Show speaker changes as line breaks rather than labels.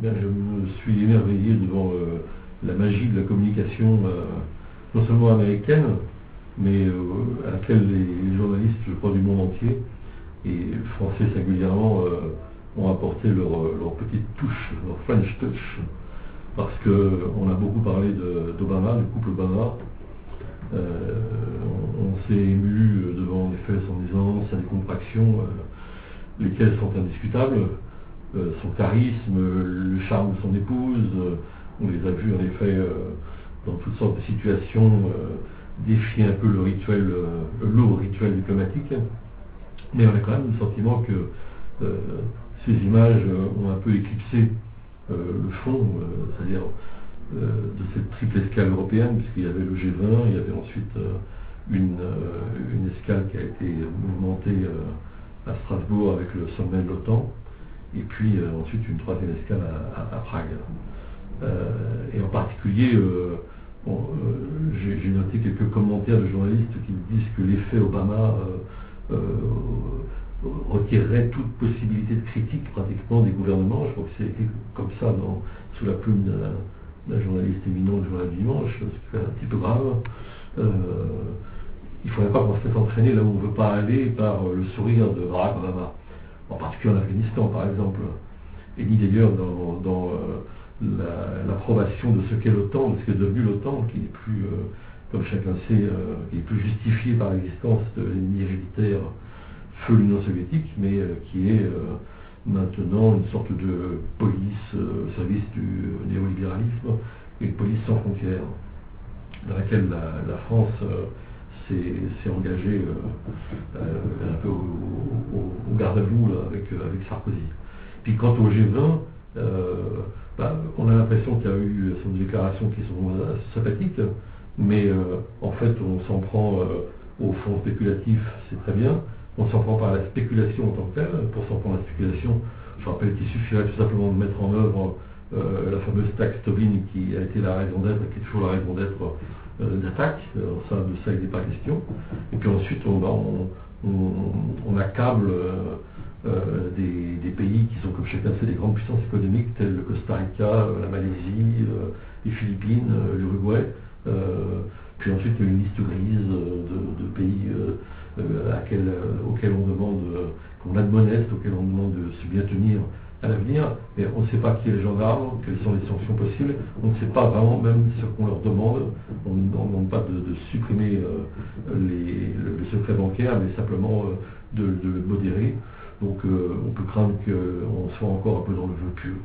bien, je me suis émerveillé devant la magie de la communication, non seulement américaine, mais à laquelle les journalistes, je crois, du monde entier, et français singulièrement, ont apporté leur petite touche, leur French touch, parce qu'on a beaucoup parlé d'Obama, du couple Obama. On s'est ému devant les faits en disant sa décontraction, lesquelles sont indiscutables, son charisme, le charme de son épouse, on les a vus en effet dans toutes sortes de situations défier un peu le lourd rituel diplomatique, mais on a quand même le sentiment que ces images ont un peu éclipsé le fond, c'est-à-dire de cette triple escale européenne, puisqu'il y avait le G20, il y avait ensuite une escale qui a été mouvementée à Strasbourg avec le sommet de l'OTAN, et puis ensuite une troisième escale à Prague. Et en particulier, j'ai noté quelques commentaires de journalistes qui disent que l'effet Obama retirerait toute possibilité de critique pratiquement des gouvernements. Je crois que c'est écrit comme ça sous la plume d'un journaliste éminent du Journal du Dimanche, ce qui est un petit peu grave. Il ne faudrait pas qu'on se laisse entraîner là où on ne veut pas aller par le sourire de Barack Obama, en particulier en Afghanistan par exemple, et ni d'ailleurs dans l'approbation de ce qu'est l'OTAN, de ce qui est devenu l'OTAN, qui n'est plus, comme chacun sait, qui n'est plus justifié par l'existence de l'ennemi héréditaire feu l'Union soviétique, mais qui est maintenant une sorte de police au service du néolibéralisme, une police sans frontières, dans laquelle la France s'est engagée un peu au garde-à-vous avec Sarkozy. Puis quant au G20, on a l'impression qu'il y a eu des déclarations qui sont sympathiques, mais en fait on s'en prend au fonds spéculatif, c'est très bien. On s'en prend par la spéculation en tant que telle. Pour s'en prendre à la spéculation, je rappelle qu'il suffirait tout simplement de mettre en œuvre la fameuse taxe Tobin qui a été la raison d'être, qui est toujours la raison d'être d'attaque. Ça, de ça, il n'est pas question. Et puis ensuite, on accable des pays qui sont, comme chacun sait, des grandes puissances économiques, telles le Costa Rica, la Malaisie, les Philippines, l'Uruguay. Puis ensuite, il y a une liste grise de pays auxquels on demande, qu'on admoneste, auxquels on demande de se bien tenir à l'avenir, mais on ne sait pas qui est le gendarme, quelles sont les sanctions possibles, on ne sait pas vraiment même ce qu'on leur demande, on ne demande pas de supprimer le secret bancaire, mais simplement de le modérer, donc on peut craindre qu'on soit encore un peu dans le vœu pieux.